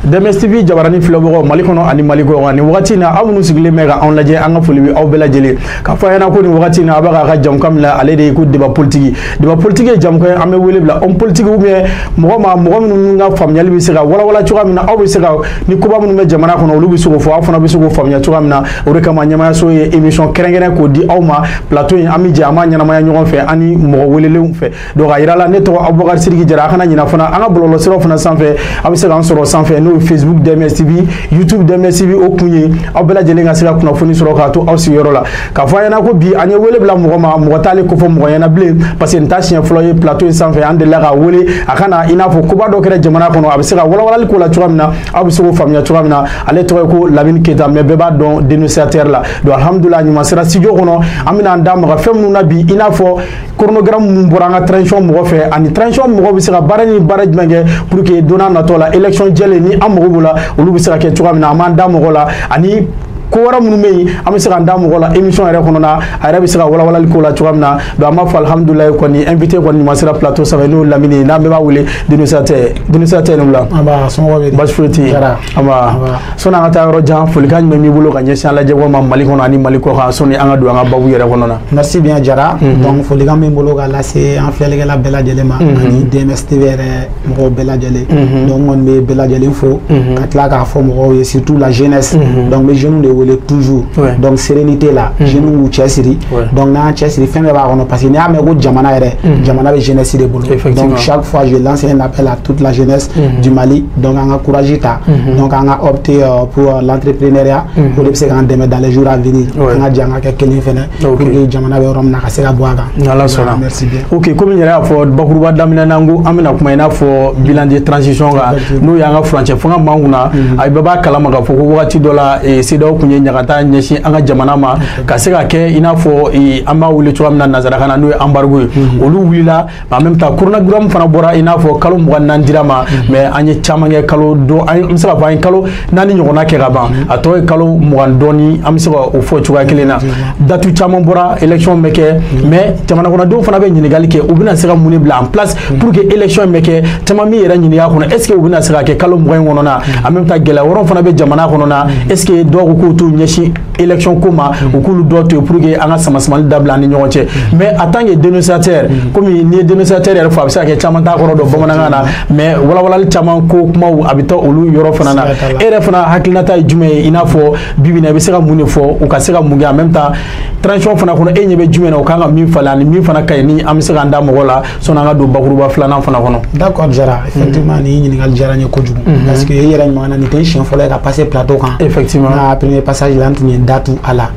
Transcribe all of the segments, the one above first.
DMS-TV jabarani filabɔgɔ Mali kɔnɔ ani Mali kɔ ni wagati na aw minnu sigilen bɛ ka anw lajɛ an ka foli bɛ aw bɛɛ lajɛlen k'a fɔ ɲɛna ko ni wagati na a bɛ ka jamukan min la ale de ye ko débat politique ye jamukan ye an bɛ wele bila homme politique ou bien mɔgɔ minnu ka faamuyali bɛ se ka walawala cogoya min na aw bɛ se ka ni koba minnu bɛ jamana kɔnɔ olu bɛ se k'o fɔ aw fana bɛ se k'o faamuya cogoya min na o de kama ɲɛmayaso ye émission kɛrɛnkɛrɛn k'o di aw ma plateau in an bɛ jɛ an b'a ɲɛnamaya ɲɔgɔn fɛ ani mɔgɔ welelenw fɛ donc a yira la ne tɔgɔ Abubakar Sidiki Jara a kana ɲina fana an ka bɔlɔlɔsiraw fana sanfɛ a bɛ se k'an sɔrɔ sanfɛ n'o ye Facebook DMS-TV YouTube DMS-TV o kun ye aw bɛɛ lajɛlen ka se ka kunnafoni sɔrɔ k'a to aw sigiyɔrɔ la k'a fɔ a ɲɛna ko bi an ye wele bila mɔgɔ ma mɔgɔ t'ale ko fɔ mɔgɔ ɲɛna bilen parce que nin t'a siɲɛ fɔlɔ ye plateau in sanfɛ an delila ka wele a kana i n'a fɔ koba dɔ kɛra jamana kɔnɔ a bɛ se ka walawalali k'o la cogoya min na aw bɛ se k'o faamuya cogoya min na ale tɔgɔ ye ko Lamine Keita mais bɛɛ b'a dɔn dénonciateur la donc alhamdulillah ɲuman sera studio kɔnɔ an bɛna an da maga fɛn minnu na bi i n'a fɔ chronogramme mun bɔra an ka transition mɔgɔ fɛ ani transition mɔgɔ bɛ se ka baara ni baara jumɛn kɛ pour que don n'a nataw la élection jɛlen ni an mago b'o la olu bɛ se ka kɛ cogoya min na an b'an da mɔgɔ la ani ko wɛrɛ minnu bɛ yen an bɛ se k'an da mɔgɔ la émission yɛrɛ kɔnɔ na a yɛrɛ bɛ se ka walawalali k'o la cogoya min na donc an b'a fɔ alhamdulilayi kɔni invité kɔni ɲuman sera plateau sanfɛ n'o Lamine ye n'an bɛɛ b'a wele dénonciateur ni wula basi foyi tɛ yen sɔnni an ka taa yɔrɔ jan folikan jumɛn b'i bolo ka ɲɛsin an lajɛbagaw ma Mali kɔnɔ ani Mali kɔ kan sɔnni an ka don an ka babu yɛrɛ kɔnɔ na. Merci bien Jara donc folikan bɛ n bolo ka lase an filɛlikɛla bɛɛ lajɛlen ma ani DMS-TV yɛrɛ mɔgɔw bɛɛ lajɛlen donc n kɔni bɛ bɛɛ lajɛlen fo ka tila k'a fɔ mɔgɔw ye surtout la jeunesse donc n bɛ jeunes de wele toujours donc sérénité là jeunes y'u cɛsiri donc n'an cɛsiri fɛn bɛɛ b'a kɔnɔ parce que n'i y'a mɛn ko jamana yɛrɛ jamana bɛ jeunesse de bolo donc chaque fois je lance un appel à toute la jeunesse du Mali donc an ka courage ta donc an ka opter pour l'entrepreneuriat o de bɛ se k'an dɛmɛ dans les jours à venir an ka jɛ an ka kɛ kelen fɛnɛ pour que jamana bɛ yɔrɔ min na ka se ka bɔ a kan. Ala sɔnna merci bien. Ok komi n yɛrɛ y'a fɔ bakuruba daminɛ na n ko an bɛna kuma i n'a fɔ bilan de transition kan n'o y'an ka furancɛ fanga b'an kunna a bɛɛ b'a kalama k'a fɔ ko wagati dɔ la CEDEAO kun ye ɲagata ɲɛsin an ka jamana ma ka se ka kɛ i n'a fɔ an b'a wele cogoya min na nanzarakan na n'o ye embargo ye olu wulila en même temps chronogramme fana bɔra i n'a fɔ kalo 24 dira ma mais an ye caman kɛ kalo dɔ an bɛ se ka fɔ an ye kalo 4 ɲɔgɔnna kɛ ka ban a tɔ ye kalo 20 dɔɔni an bɛ se ka o fɔ cogoya kelen na datu caman bɔra élection bɛ kɛ mais jamana kɔnɔdenw fana bɛ ɲininkali kɛ u bɛna se ka mun de bila en place pour que élection bɛ kɛ caman min yɛrɛ ɲininka kɔnɔ est ce que u bɛna se ka kɛ kalo 20 kɔnɔna en même temps gɛlɛya wɛrɛw fana bɛ jamana kɔnɔ na est ce que dɔw ko k'u t'u ɲɛsin élection ko ma u k'olu dɔ to yen pour que an ka sama-samali dabila an ni ɲɔgɔn cɛ mais en tant que dénonciateur komi n'i ye dénonciateur yɛrɛ fɔ a bɛ se ka kɛ caman t'a kɔrɔ dɔn bamanankan na mais walawalali caman ko kumaw a bɛ taa olu yɔrɔ fana na e yɛrɛ fana hakilinata ye jumɛn ye i n'a fɔ bi bi in na i bɛ se ka mun de fɔ u ka se ka mun kɛ en même temps transition fana kɔnɔ e ɲɛ bɛ jumɛn na u kan ka min falen ani min fana ka ɲi ni an bɛ se k'an da mɔgɔ la sɔnni an ka don bakuruba filanan fana kɔnɔ. D'accord Jara effectivement nin ɲininkali diyara n ye kojugu parce que e yɛrɛ ɲuman na nin tɛ siɲɛ fɔlɔ ye ka passer plateau kan effectivement n ka premier passage la n tun ye datu a la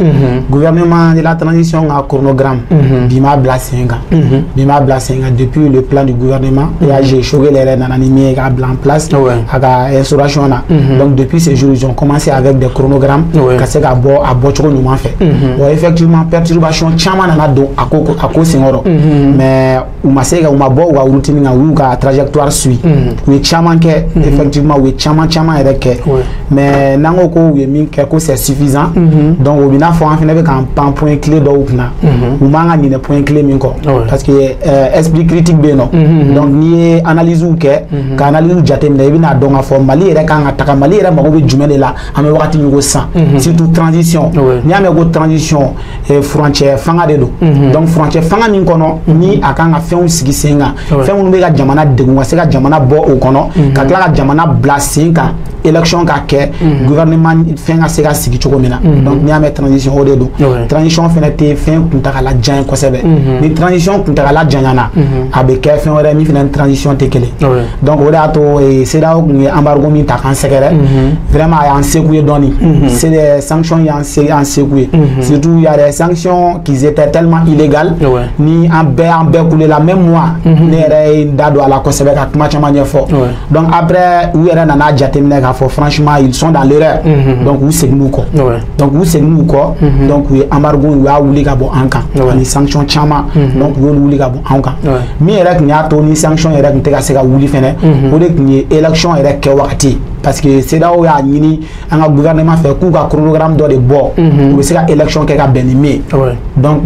gouvernement de la transition ka chronogramme bi m'a bila sen kan depuis le plan du gouvernement EAG Choguel yɛrɛ nana ni min ye k'a bila en place a ka instauration na donc depuis ces jours ils ont commencé avec des chronogrammes ka se ka bɔ a bɔcogo ɲuman fɛ bon effectivement perturbation caman nana don a ko senkɔrɔ mais u ma se ka u ma bɔ u ka routine kan u y'u ka trajectoire suit u ye caman kɛ effectivement u ye caman yɛrɛ kɛ mais n'an ko ko u ye min kɛ ko c'est suffisant donc o bɛ n'a fɔ an fana bɛ k'an pan point clé dɔw kunna u man ka ɲinɛ point clé min kɔ parce que esprit critique bɛ yen nɔ donc n'i ye analyse kɛ ka analyse jateminɛ i bɛna dɔn k'a fɔ Mali yɛrɛ kan ka taga Mali yɛrɛ mago bɛ jumɛn de la an bɛ wagati min ko sisan surtout transition n'i y'a mɛn ko transition furancɛ fanga de don donc furancɛ fanga min kɔnɔ ni a kan ka fɛnw sigi sen kan fɛn minnu bɛ ka jamana degun ka se ka jamana bɔ o kɔnɔ ka tila ka jamana bila sen kan élection ka kɛ gouvernement fɛn ka se ka sigi cogo min na donc n'i y'a mɛn transition o de don transition fɛnɛ tɛ fɛn kuntagala jan kosɛbɛ ni transition kuntagala janyana a bɛ kɛ fɛn wɛrɛ min fɛnɛ transition tɛ kelen donc o de y'a to CEDEAO kun ye embargo min ta k'an sɛgɛrɛ vraiment a y'an seko ye dɔɔni c'est des sanctions y'an seko ye surtout il y a des sanctions qui étaient tellement illégales ni an bɛɛ kule la même moi ne yɛrɛ ye da don a la kosɛbɛ ka kuma caman ɲɛfɔ donc après u yɛrɛ nana jateminɛ k'a fɔ franchement ils sont dans l'erreur donc u seginn'u kɔ donc u seginn'u kɔ donc u ye embargo u y'a wuli ka bɔ an kan ani sanction caman donc u y'olu wuli ka bɔ an kan min yɛrɛ tun y'a to ni sanction yɛrɛ tun tɛ ka se ka wuli fɛnɛ o de tun ye élection yɛrɛ kɛ wagati parce que CEDEAO y'a ɲini an ka gouvernement fɛ k'u ka chronogramme dɔ de bɔ u bɛ se ka élection kɛ ka bɛn ni min donc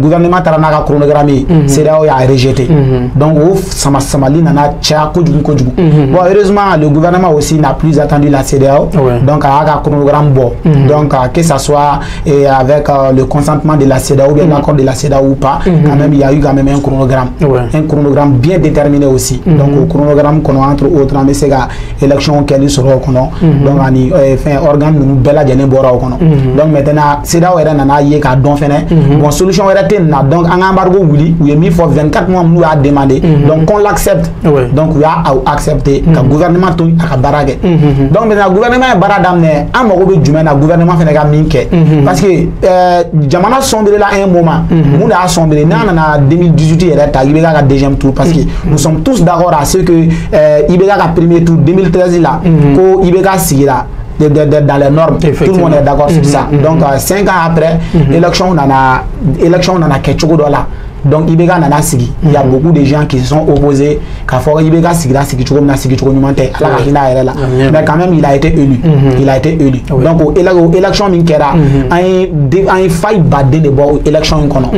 gouvernement taara n'a ka chronogramme ye CEDEAO y'a rejeté donc o samali nana caya kojugu kojugu bon heureusement le gouvernement aussi n'a plus attendu la CEDEAO donc a y'a ka chronogramme bɔ donc que ça soit avec le consentement de la CEDEAO ou bien l'accord de la CEDEAO ou pas quand même il y a eu quand même un chronogramme bien déterminé aussi donc au chronogramme kɔnɔ entre autres an bɛ se ka élection kɛ sɔrɔ o kɔnɔ donc ani fɛn organe ninnu bɛɛ lajɛlen bɔra o kɔnɔ donc maintenant CEDEAO yɛrɛ nana ye k'a dɔn fɛnɛ bon solution wɛrɛ tɛ nin na donc an ka embargo wuli u ye min fɔ 24 mois minnu y'a demandé donc qu'on l'accepte donc u y'a accepté ka gouvernement to a ka baara kɛ donc maintenant gouvernement ye baara daminɛ an mago bɛ jumɛn na gouvernement fɛnɛ ka min kɛ parce que jamana sombrela un moment mun de y'a sombré n'an nana 2018 yɛrɛ ta IBK ka deuxième tour parce que nous sommes tous d'accord à ce que IBK ka premier tour 2013 là ko IBK sigira dans les normes, tout le monde est d'accord sur ça. Donc 5 ans après, élection nana quelque là. Donc IBK nana sigi. Il y a beaucoup de gens qui se sont opposés qu'à fort IBK sigira sigi chogo na sigi chogo nyumante ala ka hina yɛrɛ la. Mais quand même il a été élu. Il a été élu. Donc au élection min kɛra an ye faille baden de bɔ élection in kɔnɔ.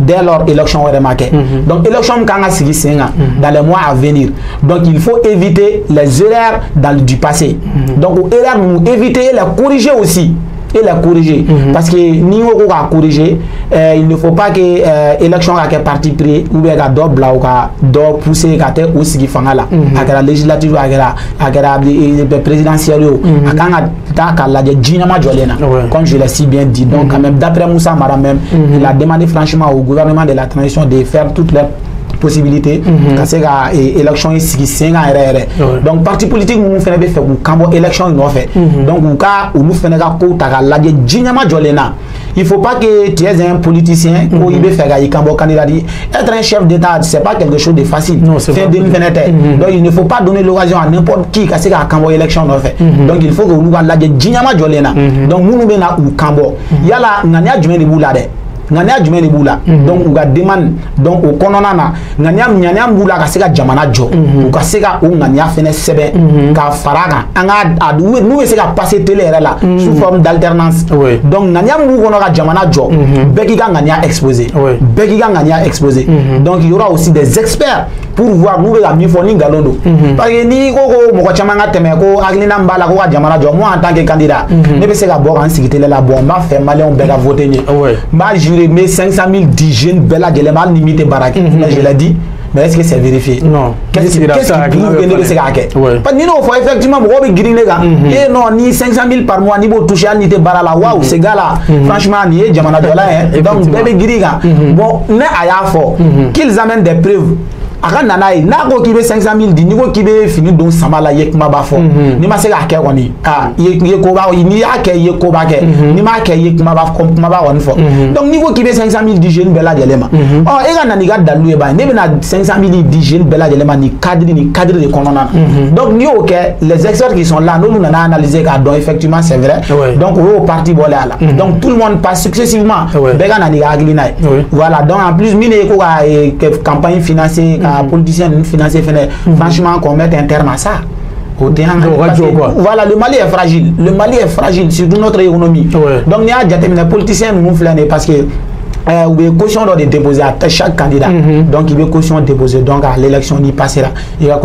Dès lors élection wɛrɛ ma kɛ. Donc élection min kan ka sigi sen kan dans les mois à venir. Donc il faut éviter les erreurs du passé. Donc aux erreurs nous éviter et les corriger aussi. Et les corriger parce que ni on va corriger il ne faut pas que élection à quel parti pris ou bien à d'or blanc ou à d'or pousser à terre aussi qui fanga là à la législative à la présidentielle à quand la dynamique jolena comme je l'ai si bien dit donc quand même d'après Moussa Mara même il a demandé franchement au gouvernement de la transition de faire toutes les possibilité ka se ka élection yi sigi sen kan yɛrɛ donc parti politique minnu fɛnɛ bɛ fɛ k'u kan bɔ élection nɔfɛ donc u ka olu fɛnɛ ka kow ta ka lajɛ ji ɲɛma jɔlen na il faut pas que tu es un politicien ko i bɛ fɛ ka i kan bɔ candidat être un chef d'état c'est pas quelque chose de facile fɛn den fɛnɛ tɛ donc il ne faut pas donner l'occasion à n'importe qui ka se ka kan bɔ élection nɔfɛ donc il faut que olu ka lajɛ ji ɲɛma jɔlen na donc minnu bɛ na u kan bɔ yala ŋaniya jumɛn de b'u la dɛ ŋaniya jumɛn de b'u la donc u ka demande donc o kɔnɔna na ŋaniya b'u la ka se ka jamana jɔ u ka se ka o ŋaniya fɛnɛ sɛbɛn ka fara kan an ka n'u bɛ se ka passer télé yɛrɛ la sous forme d'alternance donc ŋaniya min b'u kɔnɔ ka jamana jɔ bɛɛ k'i ka ŋaniya exposer bɛɛ k'i ka ŋaniya exposer donc il y aura aussi des experts pour voir n'u bɛ ka min fɔ ni nkalon don parce que n'i ko ko mɔgɔ caman ka tɛmɛ ko hakilina min b'a la ko ka jamana jɔ moi en tant que candidat ne bɛ se ka bɔ k'an sigi télé la bon n b'a fɛ maliyɛnw bɛɛ ka voter n ye n b'a mais 500 000 jeunes bella de mal limité baraque je l'ai dit mais est-ce que c'est vérifié non qu'est-ce qui prouve que ne se gake parce que nous faut effectivement beaucoup de griner ga et non ni 500 000 par mois ni bo toucher ni te barala waouh ces gars là franchement ni jamana dola hein donc bébé griniga bon ne aya fort qu'ils amènent des preuves aka nana ye n'a ko k'i bɛ 500 000 di n'i ko k'i bɛ fini don sama la i ye kumaba fɔ n'i ma se k'a kɛ kɔni i ye koba n'i y'a kɛ i ye koba kɛ n'i m'a kɛ i ye kumaba kɔni fɔ donc n'i ko k'i bɛ 500 000 di jeune bɛɛ lajɛlen ma e ka na n'i ka dalilu ye ba ne bɛna 500 000 di jeune bɛɛ lajɛlen ma nin cadre de kɔnɔna na donc n'i y'o kɛ les experts qui sont là n'olu nana analyser k'a dɔn effectivement c'est vrai donc o y'o parti bɔlen a la donc tout le monde passe successivement bɛɛ ka na n'i ka hakilina ye voilà donc en plus min ye ko ka campagne financer ka politicien financier franchement qu'on mette un terme à ça. Voilà, le Mali est fragile, surtout notre économie. Donc il y a des politiciens nous flanent parce que ou bien caution de déposer à chaque candidat. Donc il veut caution déposer. Donc à l'élection il passera. Il va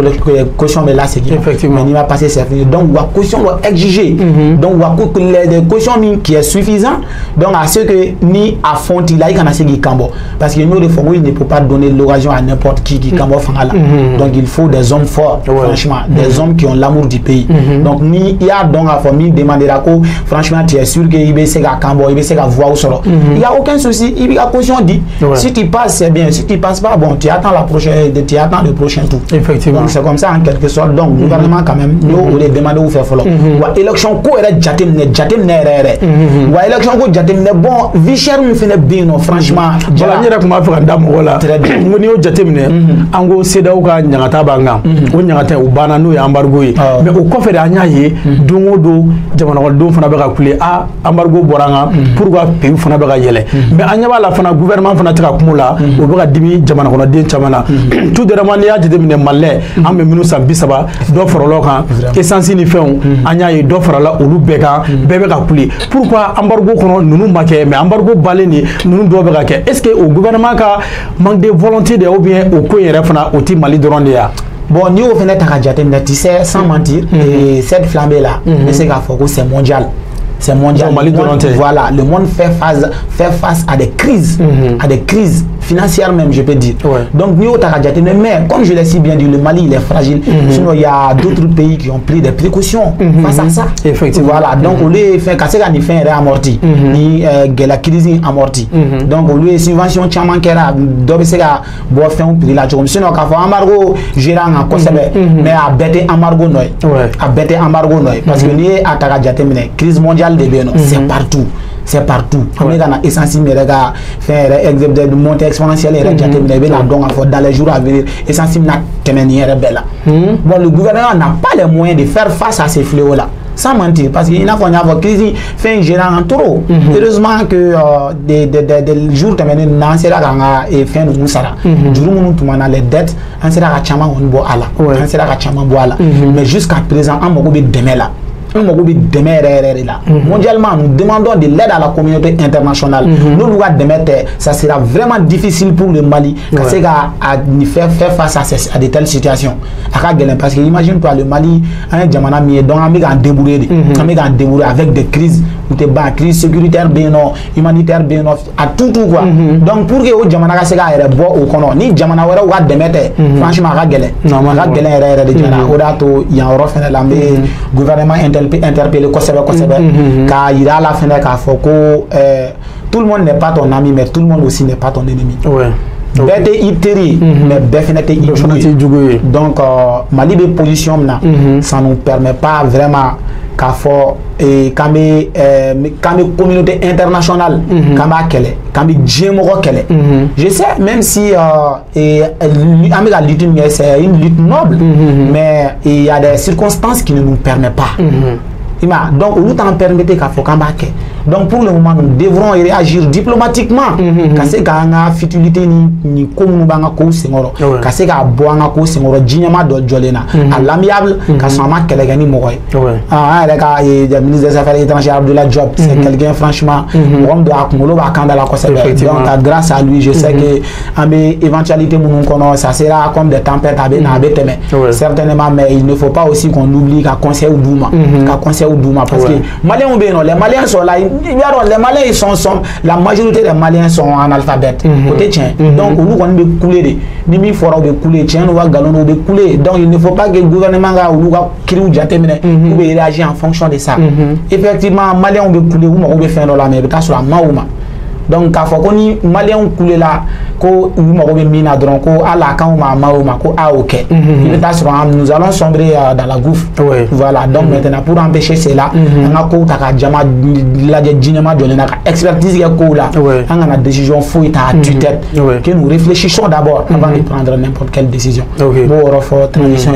caution mais là c'est qui. Effectivement. Mais il va passer c'est donc la caution doit exiger. Donc les caution qui est suffisant. Donc à ce que ni à fond il a quand c'est qui cambo parce que nous les fonds il ne peut pas donner l'occasion à n'importe qui cambo fangala. Donc il faut des hommes forts franchement, des hommes qui ont l'amour du pays. Donc ni il y a donc à famille demander à quoi franchement tu es sûr que il va se cambo il va se voir au solo. Il y a aucun souci. La caution dit si tu passes c'est bien, si tu passes pas bon tu attends le prochain tour. Effectivement. Donc c'est comme ça en quelque sorte. Donc le gouvernement quand même nous les demander où faire follow. Wa élection ko era jatem ne rere. Wa élection ko jatem ne bon vie cher me fait bien non franchement. Voilà ni rakuma fa ndam wala. Ngoni o jatem ne ango seda u ka nyangata banga. O nyangata u bana no ya embargo yi. Mais au kofere anya ye dongo do jamana wal do fana be ka kule a embargo boranga pourquoi pays fana be ka yele. Mais anya la fana gouvernement fana tika kumula o be ka dimi jamana kono den chamana tout de ramani ya jide mine malle am be minu san bisaba do forolo kan essence ni feun anya ye do forala olu be ka bebe ka kuli pourquoi embargo kono nunu make mais embargo baleni nunu do be ka ke est-ce que au gouvernement ka manque de volonté de ou bien au ko yere fana o ti mali doron de ya. Bon, nous au fait tu sais sans mentir et cette flambée là c'est qu'à faut que c'est mondial. C'est mondial. Voilà, le monde fait face à des crises, financières même, je peux dire. Donc, nous, mais comme je l'ai si bien dit, le Mali, il est fragile. Sinon, il y a d'autres pays qui ont pris des précautions face à ça. Effectivement. Voilà, donc, on les fait casser quand il fait un amorti, ni la crise amorti. Donc, on lui subvention tchaman kera, donc c'est qu'à boire faire un prix là. Sinon, quand on embargo, gérant en conserve, mais à bêter embargo noy, à bêter embargo noy, parce que nous, à Tagadiatemine, crise mondiale. C'est partout. C'est partout. On est dans l'essentiel, mais regarde, faire de montée exponentielle et dans les jours à venir, essentiel, bon, le gouvernement n'a pas les moyens de faire face à ces fléaux-là. Sans mentir, parce qu'il n'a pas de crise, fait un gérant en trop. Heureusement que des jours terminés, on sera et fin de Moussara. Du jour où on a les dettes, on sera à Chama, on boit à la. On sera à Chama, boit là. Mais jusqu'à présent, on m'a dit demain là. Mondialement, nous demandons de l'aide à la communauté internationale. Nous devons démettre, ça sera vraiment difficile pour le Mali à faire face à de telles situations. Parce que imagine-toi, le Mali, un diamant donc on a débrouillé avec des crises, crise sécuritaire, humanitaire, à tout quoi. Donc pour que le diamant soit bon au Cono, ni diamant ou à démettre, franchement, il y a un refus de la gouvernement interpeller car il a la fin de tout le monde n'est pas ton ami mais tout le monde aussi n'est pas ton ennemi. Mais donc Mali de position ça nous permet pas vraiment qu'à fort et quand communauté internationale je sais même si la lutte c'est une lutte noble mais il y a des circonstances qui ne nous permettent pas. Donc, nous t'en permettez qu'à faut donc, pour le moment, nous devrons réagir diplomatiquement. Parce que la futilité ni comme nous avons parce que la bonne cause à l'amiable, parce que la gagné mourir. Le ministre des Affaires étrangères de la Job, c'est quelqu'un franchement, donc grâce à lui, je sais que éventualité ça sera comme des tempêtes à certainement, mais il ne faut pas aussi qu'on oublie qu'à conseil ou Douma, parce que les Maliens sont là. Les Maliens la majorité des Maliens sont analphabètes. Donc nous on veut couler Nimi fora be couler tiens nous va galon be couler. Donc il ne faut pas que le gouvernement ou réagir en fonction de ça. Effectivement Maliens on veut couler ou on veut faire dans la mer sur la maouma. Donc quand on dit Malien couler là ko mina ko ala kan ma ko a ok nous allons sombrer dans la gouffre. Voilà, donc maintenant pour empêcher cela on a ko taka jama la djinema de la expertise ko là on a décision faut être à tue-tête que nous réfléchissons d'abord avant de prendre n'importe quelle décision. Bon refort transition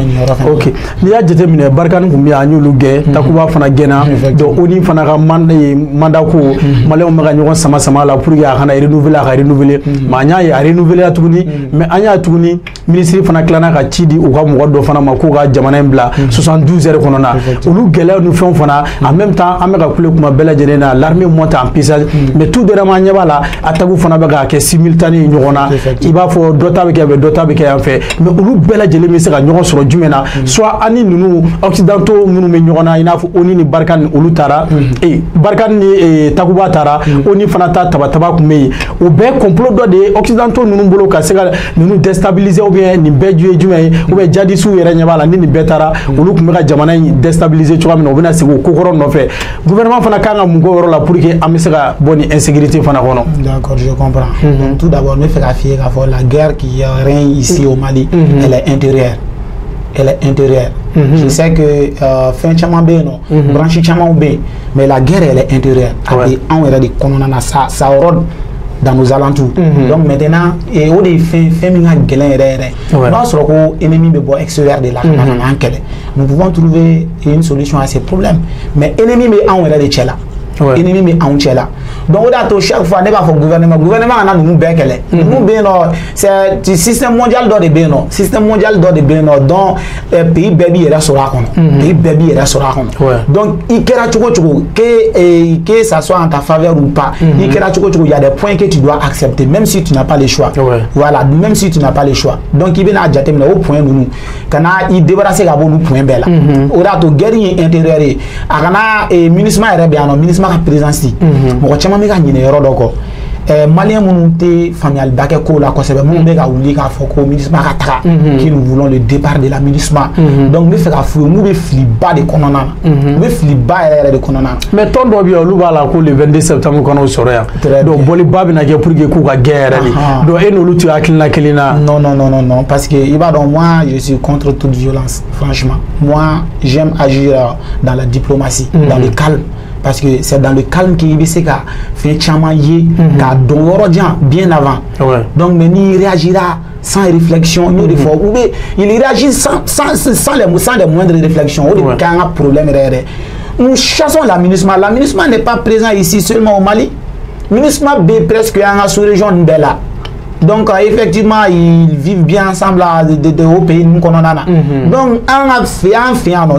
OK ni a déterminé barkan ko mi anyu lugue takuba fana gena do oni fana ka manda ko Malien ma ga nyon sama la pour ya kana renouveler ma nya ya a renouvelé à tuguni mais an y'a tuguni ministre fana kilana ka ci di u ka mɔgɔ dɔ fana ma ko ka jamana in bila 72 heures kɔnɔ na olu gɛlɛya ni fɛnw fana en même temps an bɛ ka kule kuma bɛɛ lajɛlen na l'armée monte en puissance mais tout dernièrement ɲɛ b'a la attaque fana bɛ ka kɛ simultané ɲɔgɔn na i b'a fɔ dɔ ta bɛ kɛ dɔ ta bɛ kɛ yan fɛ mais olu bɛɛ lajɛlen bɛ se ka ɲɔgɔn sɔrɔ jumɛn na soit ani ninnu occidentaux minnu bɛ ɲɔgɔn na i n'a fɔ ONU ni Barkhane ni olu taara Barkhane ni Takuba taara ONU fana ta tabataba kun bɛ yen o bɛɛ complot dɔ de ye occidentaux ninnu bolo ka se ka ninnu déstabiliser ou bien nin bɛɛ ju ye jumɛn ye ou bien djihadistes yɛrɛ ɲɛ b'a la ni nin bɛɛ taara olu tun bɛ ka jamana in déstabiliser cogoya min na u bɛna segin o kokɔrɔ nɔfɛ gouvernement fana kan ka mun k'o yɔrɔ la pour que an bɛ se ka bɔ nin insécurité fana kɔnɔ. D'accord, je comprends. Donc, tout d'abord, ne fait qu'à fier qu'à la guerre qui règne ici au Mali, elle est intérieure. Elle est intérieure. Je sais que fin chaman be no, branche chaman be, mais la guerre elle est intérieure. Et on est de konona ça rôde dans nos alentours. Donc maintenant et au des fin minga gelen rere. Non sur ko ennemi be bo extérieur de la enquête. Nous pouvons trouver une solution à ces problèmes. Mais ennemi be on est de tchela. Ennemi mais en tchela. Donc on a chaque fois ne pas pour gouvernement on a nous bekele. Nous beno c'est système mondial dans des beno, système mondial dans des beno dans pays baby era sora kono. Pays baby era sora kono. Donc il kera choko que ça soit en ta faveur ou pas. Il kera choko il y a des points que tu dois accepter même si tu n'as pas le choix. Voilà, même si tu n'as pas le choix. Donc il vient à jatem au point nous kana il débarrasser la bonne point belle. On a to guerrier intérieur akana ministre era bien ministre présence mɔgɔ caman bɛ ka ɲinɛ yɔrɔ dɔ kɔ malien minnu tɛ faamuyali ba kɛ ko la kosɛbɛ minnu bɛ ka wuli k'a fɔ ko MINUSMA ka taga que nous voulons le départ de la MINUSMA donc n bɛ fɛ ka f'u ye n'u bɛ filiba de kɔnɔna na u bɛ filiba yɛrɛ de kɔnɔna na mais tɔn dɔ bɛ yen olu b'a la ko le 22 septembre kɔnɔ o sɔrɔ yan donc bɔliba bɛ na kɛ pour que k'u ka gɛn yɛrɛ de donc e n'olu tɛ hakilina kelen na. Non parce que i b'a dɔn moi je suis contre toute violence franchement moi j'aime agir dans la diplomatie dans le calme. Parce que c'est dans le calme qu'il se fait chamailler, bien avant. Donc, mais il réagira sans réflexion, il réagit sans les moindres réflexions. Il y a un problème. Nous chassons la MINUSMA. La MINUSMA n'est pas présent ici seulement au Mali. MINUSMA est presque en sous-région de Bela. Donc effectivement ils vivent bien ensemble au pays nous connaissons. Donc on a fait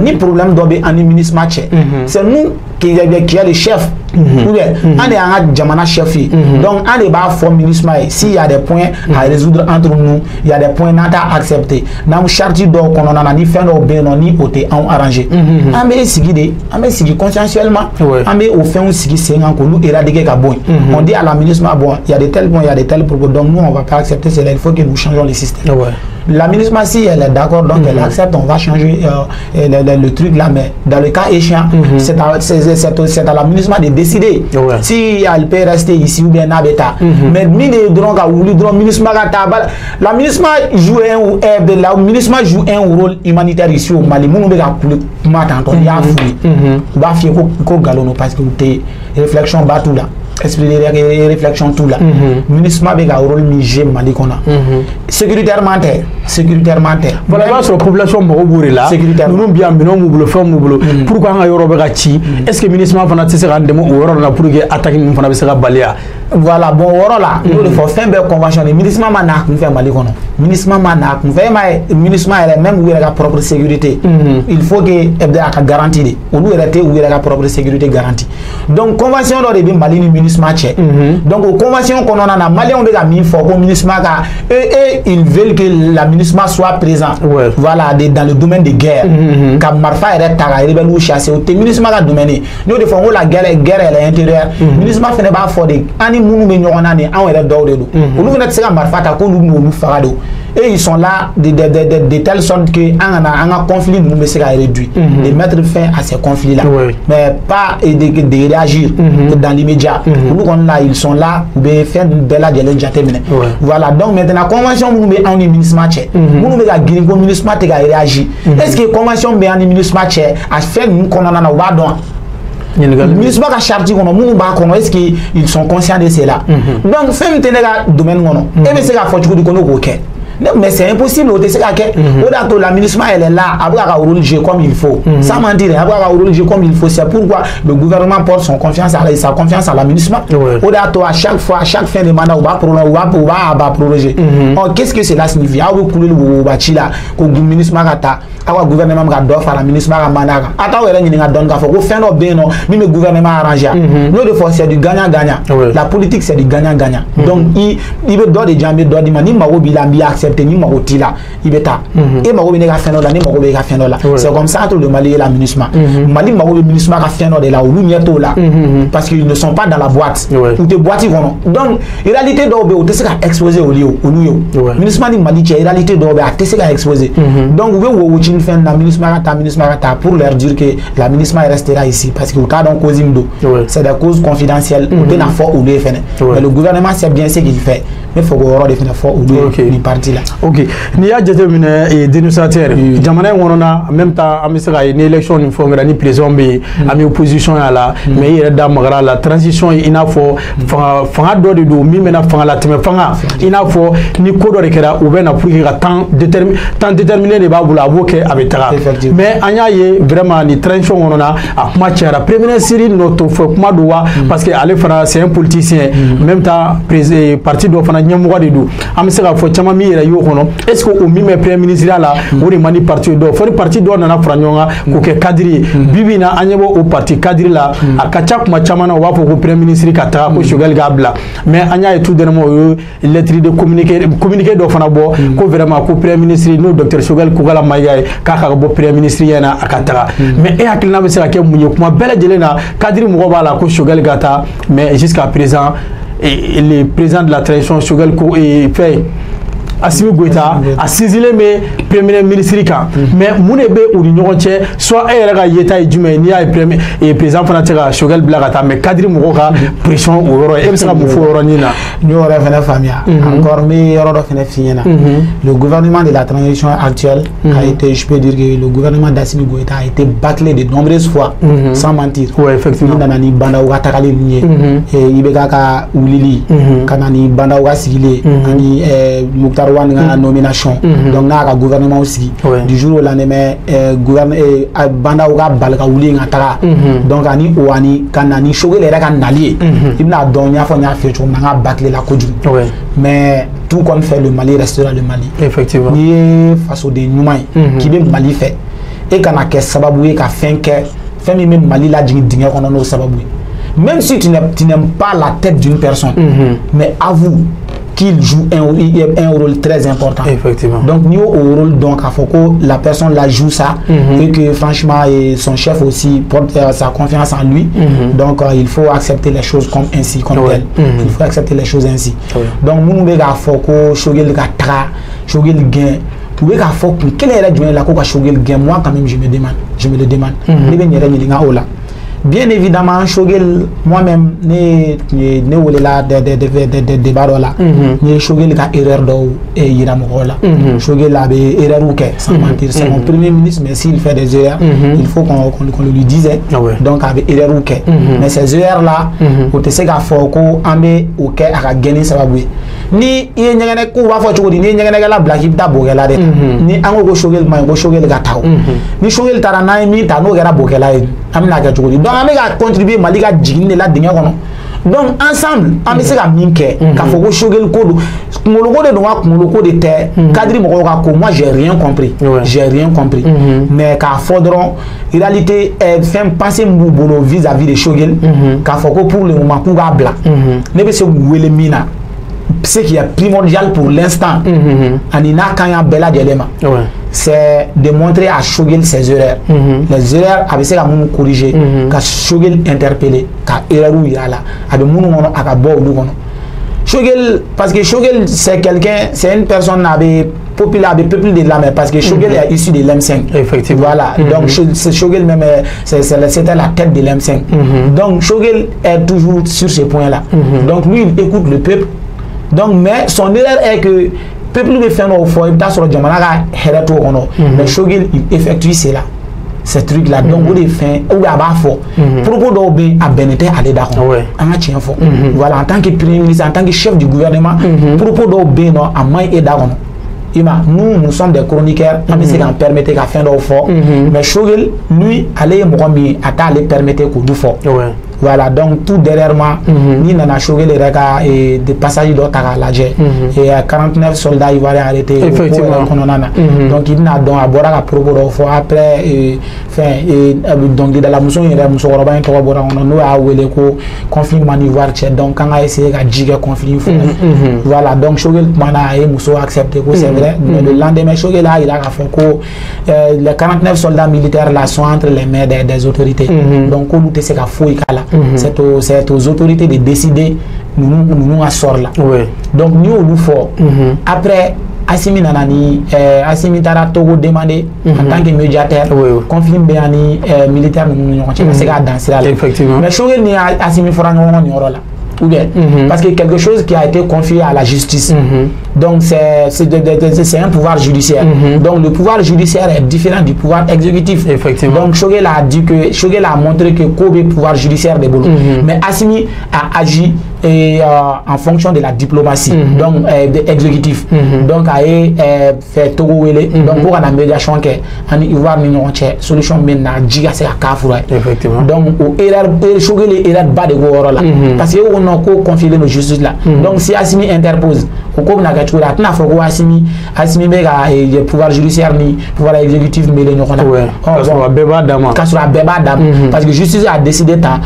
ni problème d'obé en MINUSMA. C'est nous qui est le chef. On est un jamana chef. Donc on est bas for MINUSMA. S'il y a des points à résoudre entre nous, il y a des points à accepter. Dans le charti d'or qu'on a ni fait nos bien ni côté en arrangé. On est signé conscientiellement. On est au fin on signé c'est un nous éradiquer Gabon. On dit à la MINUSMA bon il y a des tels points il y a des tels propos donc nous on va pas accepter cela, il faut que nous changeons le système. La MINUSMA si elle est d'accord donc elle accepte, on va changer le truc là, mais dans le cas échéant c'est à la MINUSMA de décider si elle peut rester ici ou bien n'habita. Mais la MINUSMA joue un rôle humanitaire ici au Mali. Nous parce que réflexion bat tout là. Esprit de réflexion tout là. MINUSMA a un rôle Niger Mali qu'on a. Sécuritairement. Voilà, sur la population Moroburi là. Nous bien nous faire pourquoi on a Europe gachi? Est-ce que MINUSMA va se rendre au pour que attaquer nous fana se balia? Voilà, bon là, nous il faut faire une convention. MINUSMA n'a pas fait Mali qu'on a. MINUSMA n'a pas fait. MINUSMA elle même où elle a sa propre sécurité. Il faut que elle ait garantie. Où elle a sa propre sécurité garantie. Donc convention dans les Mali MINUSMA. Donc aux conventions qu'on a en Mali on a mis fort pour MINUSMA et ils veulent que la MINUSMA soit présente. Voilà, dans le domaine de guerre. Comme Marfa est tagari ben ou chasser au MINUSMA a dominé. Nous défendons la guerre elle est intérieure. MINUSMA fait pas fort des ani munu me nyona ne an wele dawde do. Olu venait se Marfa ta ko nous farado. Et ils sont là de telle sorte que un conflit nous se réduit. De mettre fin à ces conflits là. Mais pas de réagir dans l'immédiat. Là, ils sont là, ils faire une belle terminée. Voilà, donc maintenant, la convention, nous met en MINUSMA, nous met la Guinée, MINUSMA a réagi. Est-ce que la convention met en MINUSMA a fait une condamnation au bas? MINUSMA a chargé, est-ce qu'ils sont conscients de cela? Donc, c'est un domaine. Et c'est la faute du Kono. Mais c'est impossible. La ministre elle est là, après un rôle jouer comme il faut. Sans mentir, après un rôle jouer comme il faut. C'est pourquoi le gouvernement porte sa confiance à la ministre. À chaque fois, à chaque fin de mandat, on va prolonger. Qu'est-ce que cela signifie? Le ministre le gouvernement doit la ministre le gouvernement arrangé. Nous de force c'est du gagnant-gagnant. La politique c'est du gagnant-gagnant. Donc il veut donner des gens, il veut ni maro bilambi accepter ni maro tila, il veut ta. Et maro bine ka feno la ni maro bine ka feno la. C'est comme ça entre le Mali et la MINUSMA. Mali maro le MINUSMA ka feno de la ou mieto là parce qu'ils ne sont pas dans la boîte. Ou des boîtes ils vont. Donc en réalité d'obe ou tese ka exposer au lieu au nous. MINUSMA ni Mali en réalité d'obe a tese ka exposer. Donc vous ou chin fin la MINUSMA ta pour leur dire que la MINUSMA restera ici parce que au cas d'un cause c'est des causes confidentielles ou bien fort ou les mais le gouvernement sait bien ce qu'il fait mais il faut qu'on ait fort ou les partis là. Ok. Ni a déterminé et dénonçateur. Jamana on a en même temps à misera une élection une fois ni prison mais à mi opposition à la mais il est dans la transition il a faut fanga do de do mi mena fanga la teme fanga il a faut ni kodo rekera ou bien pour que temps déterminé de babula avocat avec tara mais anya ye vraiment ni transition on a à matière première série notre faut kuma doa parce que aller faire c'est un politicien même temps parti do fana nyamuwa de do am se ka fo chama mi era yo kono est-ce que au mi me premier ministre là o ni mani parti do fo parti do na franyonga ko ke cadre bibi na anyebo au parti cadre là akacha kuma chama na wa ko premier ministre ka ta ko shogal gabla mais anya et tout dernièrement lettre de communiquer do fana bo ko vraiment ko premier ministre no docteur shogal ko gala mayay ka bo premier ministre yana akata mais e akilna be se ka ke munye kuma bela jelena cadre mo ba la ko shogal gata mais jusqu'à présent et le président de la tradition Choguel et fait Assimi Goïta a saisi mais premier ministre mais Mounebe ou l'Union soit Erga Yeta et Jumenia et président Fanatera Choguel Blagata mais Kadri Mouroka pression au Roi et ça Moufou Ronina. Nous aurons encore meilleur le gouvernement de la transition actuelle a été, je peux dire que le gouvernement d'Assimi Goïta a été bâclé de nombreuses fois sans mentir. Oui, effectivement. Nanani Banda Ouatakali et Ibekaka Oulili, Kanani Banda Ouasigile, Ani Mouktar la nomination donc na gouvernement aussi du jour au lendemain gouvernement banda ouga balka wuli ngata donc ani ouani kanani choguel era kan nali ibna donya fo nya fe chum na bakle la koju mais tout comme fait le Mali restera le Mali effectivement ni face au dénouement qui be Mali fait et kana ke sababu e ka fin mi même Mali la dinga kono no sababu même si tu n'aimes pas la tête d'une personne mais avoue qu'il joue un rôle très important. Effectivement. Donc, nous au rôle, donc, à Foucault, la personne la joue ça, et que franchement, et son chef aussi porte sa confiance en lui. Donc, il faut accepter les choses comme ainsi, comme tel. Il faut accepter les choses ainsi. Donc, nous, nous, à Foucault, Choguel Gatra, Choguel Gain, vous voyez qu'à Foucault, quelle est la durée de la Coca Choguel Gain? Moi, quand même, je me le demande. Bien évidemment, Choguel, moi-même, ne voulais là des barreaux là. Ne Choguel a erreur d'eau et il a mon là. Choguel a des erreurs ou qu'est, sans mentir. C'est mon premier ministre, mais s'il fait des erreurs, il faut qu'on le lui dise. Donc, avec erreur ou qu'est. Mais ces erreurs là, pour te dire qu'il faut qu'on ait ou qu'est à gagner ça va bouger. Ni il y a un coup à faire ni il y a un blague qui t'a bougé là. Ni un go Choguel, mais go Choguel gâteau. Ni Choguel tarana mi tano gera bougé là. Amina gâteau. Donc, on a contribué à Maliga Djigine là dingue. Donc ensemble, on essaie de minker. Quand faut que Choguel code, Mologo de droit, Mologo de terre, Kadri Moroka, moi j'ai rien compris. J'ai rien compris. Mais quand faudra, en réalité, faire passer mon boulot vis-à-vis de Choguel, quand faut que pour le moment, pour Gabla, ne pas se oublier mina. Ce qui est primordial pour l'instant, Anina Kanya Bella Dialema, c'est de montrer à Choguel ses erreurs. Les erreurs, avec ces gens corriger, qu'à Choguel interpeller, qu'à erreur ou yala, avec mon nom à Kabo ou non. Choguel, parce que Choguel c'est quelqu'un, c'est une personne avec populaire, avec peuple de l'âme, parce que Choguel est issu de l'M5. Effectivement. Voilà. Donc Choguel même, c'était la tête de l'M5. Donc Choguel est toujours sur ces points-là. Donc lui, il écoute le peuple. Donc, mais son erreur est que le peuple veut faire nos fois, il sur le Jamanaga, mais Choguel, il effectue cela. Ces trucs-là, donc, vous les faites, ou à bas fort. Propos d'Obé à Bénété à l'Édaron. En tient fort. Voilà, en tant que premier ministre, en tant que chef du gouvernement, propos d'Obé à Maï et Daron. nous sommes des chroniqueurs, on essaie d'en permettre qu'à faire nos fort. Mais Shogel, lui, allez, Mogambi, à permettre qu'on nous fort. Voilà, donc tout derrière moi, ni nana choqué les regards et des passages d'autres à la jet. Et 49 soldats ils vont arrêter. Effectivement. Donc il n'a donc à boire à propos après donc dans la mousson il y a mousson robin qui va boire on nous a oué les conflit manivoire donc quand on a essayé à dire conflit voilà donc choqué mana et mousson accepté que c'est vrai mais le lendemain choqué là il a fait que les 49 soldats militaires là sont entre les mains des autorités. Donc on nous c'est qu'à fouiller là. C'est aux autorités de décider nous à sort là. Donc nous au fort. Après Assimi Nanani, Assimi Tara Togo demandé en tant que médiateur, conflit béani militaire nous c'est qu'à danser là. Mais chose ni Assimi Frango ni là. Ou bien parce que quelque chose qui a été confié à la justice. Donc c'est un pouvoir judiciaire. Donc le pouvoir judiciaire est différent du pouvoir exécutif. Effectivement. Donc Shogel a dit que Shogel a montré que Kobe pouvoir judiciaire des boulot. Mais Assimi a agi en fonction de la diplomatie, donc exécutif. Donc a fait Togo Wele. Donc pour la médiation que il va venir solution maintenant giga c'est à Kafura. Effectivement. Donc Shogel est bas de Goro là. Parce que on a confié nos justice là. Donc si Assimi interpose, au cours de la gâteau là, n'a faut Assimi Bega et pouvoir judiciaire ni pouvoir exécutif mais les gens là. Parce que justice a décidé tant,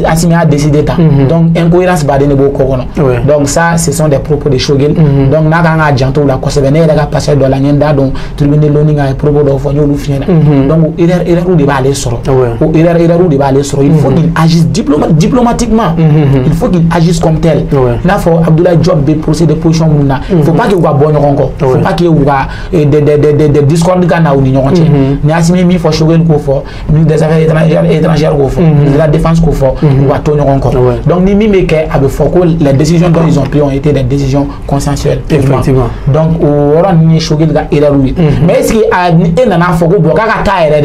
Assimi a décidé tant. Donc incohérence badé ne beaucoup. Donc ça, ce sont des propos de Shogel. Donc n'a qu'un agent la conserver il a passé dans la nienda donc tribunal learning a propos de fonds nous finir. Donc erreur où débat aller sur. Erreur où débat aller sur. Il faut qu'il agisse diplomatiquement. Il faut qu'il agisse comme tel. Là, faut Abdoulaye Diop de procéder position mouna. Il faut pas qu'il y ait bon encore. Il faut pas qu'il y ait des discords de Ghana ou d'Union entière. Mais Assimi mi faut Shogel qu'on faut, ministre des affaires étrangères qu'on faut, de la défense qu'on faut, ou à tourner encore. Donc ni mi que avec Foucault les décisions dont ils ont prises ont été des décisions consensuelles. Effectivement. Donc au rang ni Shogel ga erreur oui. Mais est-ce qu'il a un Foucault bloqué à ta erreur?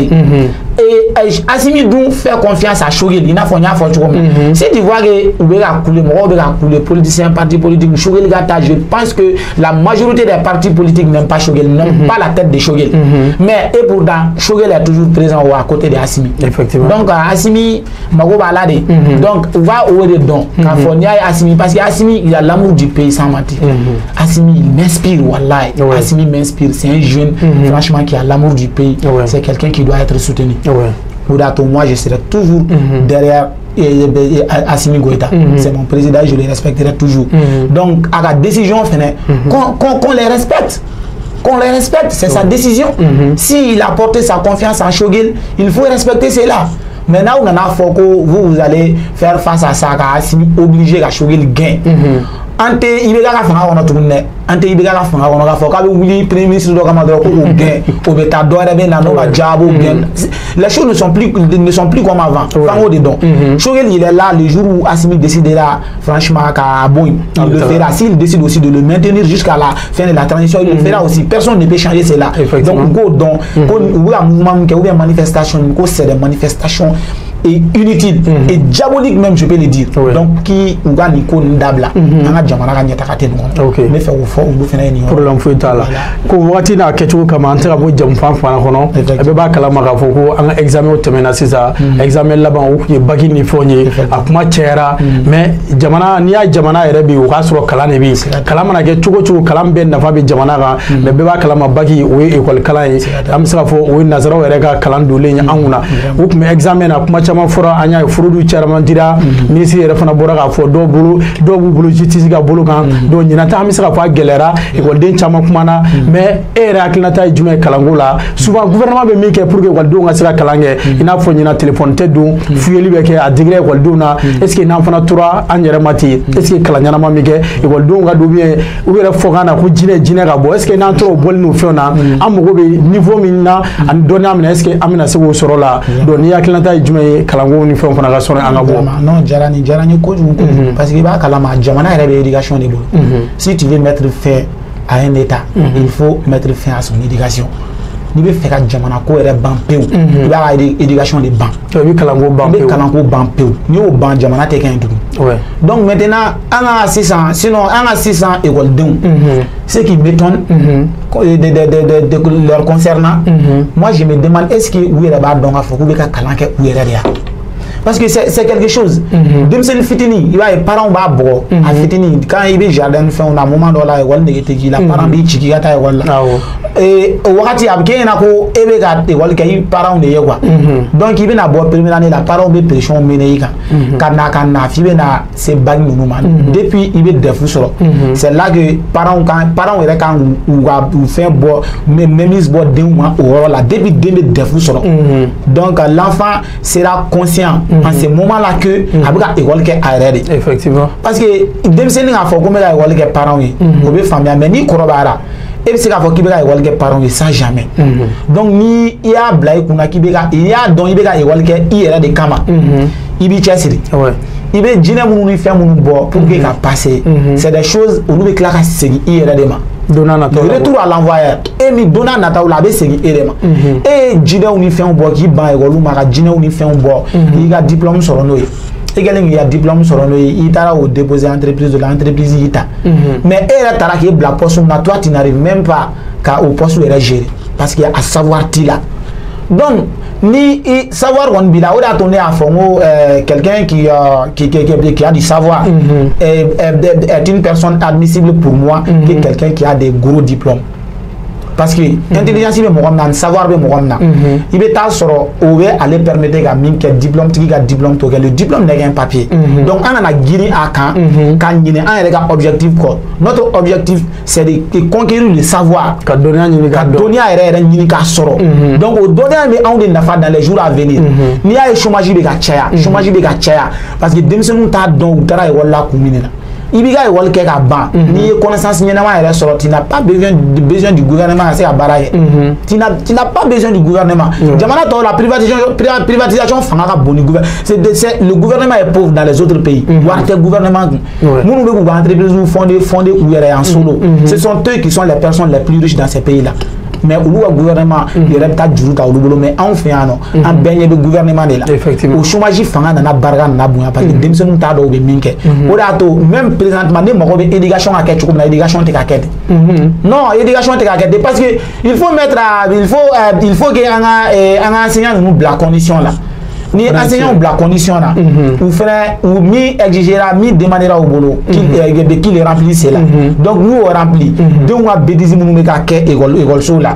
Et Assimi dou faire confiance à Shogel, il n'a pas fait si tu vois que les politiciens, partis politiques, Shogel Gata, je pense que la majorité des partis politiques n'aiment pas Shogel, n'aiment pas la tête de Shogel. Mais et pourtant, Shogel est toujours présent à côté de Assimi. Effectivement. Donc Assimi, Mago Balade. Donc on va où les dons. Quand on y a Assimi, parce qu'Assimi, il a l'amour du pays sans mentir. Assimi, il m'inspire, wallahi. Assimi m'inspire. C'est un jeune, franchement, qui a l'amour du pays. C'est quelqu'un qui doit être soutenu. Pour moi, je serai toujours derrière Assimi Goïta. C'est mon président, je le respecterai toujours. Donc, à la décision, qu'on les respecte. Qu'on les respecte, c'est sa décision. S'il a porté sa confiance en Shogel, il faut respecter cela. Maintenant, on a fait que vous allez faire face à ça, Assimi obligé à Shogel gain. Ante ibega ka fanga wono tumne ante ibega ka fanga wono ka foka be wuli premier ministre do kama do ko gain o beta do ara be na no ba jabo gain les choses ne sont plus comme avant fango de don Shogel il est là le jour où Assimi décidera franchement qu'à bon il le fera s'il décide aussi de le maintenir jusqu'à la fin de la transition il le fera aussi personne ne peut changer cela donc go don ko mouvement ou bien manifestation ko c'est des manifestations et inutile et diabolique même je peux le dire donc qui nga ni ko ndabla anga jamana ka nyata katen non mais fait au fond ou fena ni pour l'enfant tala ko wati na kechu kama antara bo jam fan fan kono be ba kala maka foko anga examen o temena sisa examen laban o ye bagi ni fonye akuma chera mais jamana ni ya jamana ere bi o kasro kala ne bi kala mana ke chugo kala be na fa be jamana ga mais be ba kala ma bagi o école kala am sala fo o nazaro ere ga kala dole nya anguna o kuma examen akuma chama fora anya furudu charman dira ministre ere fana bora ga fo do bulu justice ga bulu kan do nyina ta mi saka fa gelera école den chama kuma na mais ere aklinata jume kalangola souvent gouvernement be mi ke pour que école do nga saka kalange ina fo nyina téléphone te do fuyeli be ke a degré école do na est ce que na fana tura anyere mati est ce que kalanyana ma mi ke école do nga do bien ou bien fo kana ko jine ga bo est ce que na tro bol no fiona amugo be niveau minna an donna amina est ce que amina se wo soro la do ni aklinata jume kalango ni fo fana ga soro anga bo non jarani ko parce que ba kalama jamana ere be éducation de bolo si tu veux mettre fin à un état il faut mettre fin à son éducation ni be fait ka jamana ko yɛrɛ ban pewu i b'a ka éducation de ban i bɛ kalanko ban pewu i bɛ kalanko ban pewu n'i y'o ban jamana tɛ kɛ yen tugun donc maintenant an ka sisan sinon an ka sisan ekɔlidenw ce qui m'étonne de leur concernant moi je me demande est-ce que u yɛrɛ b'a dɔn k'a fɔ k'u bɛ ka kalan kɛ u yɛrɛ de ya parce que c'est quelque chose denmisɛnnin fitinin i b'a ye parents b'a bugɔ a fitinin quand i bɛ jardin ni fɛnw na moment dɔ la ekɔli nege tɛ k'i la parent b'i ci k'i ka taa ekɔli la o wagati a bɛ kɛ ɲɛna ko e bɛ ka ekɔli kɛ i parents de ye quoi donc i bɛna bɔ première année la parents bɛ pression mene i kan ka na f'i bɛna se bac ninnu ma depuis i bɛ DEF sɔrɔ c'est là que parents yɛrɛ kan k'u ka fɛn bɔ mainmise bɔ denw ma o yɔrɔ la depuis den bɛ DEF sɔrɔ donc l'enfant sera conscient en ce moment-là que a bɛ ka école kɛ a yɛrɛ de effectivement parce que denmisɛnnin k'a fɔ ko n bɛ ka école kɛ parents ye o bɛ faamuya mais n'i kɔrɔbayara e bɛ se k'a fɔ k'i bɛ ka école kɛ parents ye sans jamais donc ni i y'a bila i kunna k'i bɛ ka i y'a dɔn i bɛ ka école kɛ i yɛrɛ de kama i b'i cɛsiri i bɛ jinɛ minnu ni fɛn minnu bɔ pour que ka passer c'est des choses olu bɛ tila ka segin i yɛrɛ de ma retour à l'envoyeur e min donna nataw la a bɛ segin e de ma e ye jinɛw ni fɛnw bɔ k'i ban ekɔliw ma ka jinɛw ni fɛnw bɔ k'i ka diplôme sɔrɔ n'o ye e kɛlen k'i ka diplôme sɔrɔ n'o ye i taara o déposer entreprise de la entreprise y'i ta mais e yɛrɛ taara k'e bila poste min na toi tu n'arrives même pas ka o poste yɛrɛ gérer parce que a savoir t'i la donc ni savoir kɔni b'i la o de y'a to ne y'a fɔ n ko quelqu'un qui a du savoir est une personne admissible pour moi que quelqu'un qui a des gros diplômes parce que intelligence bɛ mɔgɔ min na savoir bɛ mɔgɔ min na i bɛ taa sɔrɔ o bɛ ale permettre ka min kɛ diplôme tigi ka diplôme t'o kɛ le diplôme n'est qu'un papier donc an kana girin a kan ka ɲinɛ an yɛrɛ ka objectif kɔ notre objectif c'est de conquérir le savoir ka dɔnniya ɲini ka dɔnniya yɛrɛ ɲini k'a sɔrɔ donc o dɔnniya bɛ anw de nafa dans les jours à venir n'i y'a ye chômage bɛ ka caya chômage bɛ ka caya parce que denmisɛnninw t'a dɔn u taara ekɔli la kun min na i b'i ka ekɔli kɛ k'a ban n'i ye connaissance ɲɛnama yɛrɛ sɔrɔ tu n'as pas besoin du gouvernement ka se ka baara kɛ tu n'as pas besoin du gouvernement jamana tɔw la privatisation fanga ka bon ni gouvernement le gouvernement est pauvre dans les autres pays wari tɛ gouvernement kun minnu bɛ k'u ka entreprise fonder u yɛrɛ en solo ce sont eux qui sont les personnes les plus riches dans ces pays là mais olu ka gouvernement yɛrɛ bɛ taa juru ta olu bolo mais anw fɛ yan nɔ an bɛɛ ɲɛ bɛ gouvernement de la o chômage fanga nana barika nana bonya parce que denmisɛnninw t'a dɔn u bɛ min kɛ o de y'a to même présentement ne mago bɛ éducation ka kɛ cogo min na éducation tɛ ka kɛ ten non éducation tɛ ka kɛ ten parce que il faut que an ka enseignant ninnu bila condition la ni enseignant bila condition na ou fɛnɛ ou mi exigera mi demandera au bolo qu'il remplisse cela donc nous on remplit denw ka bêtise minnu bɛ ka kɛ école la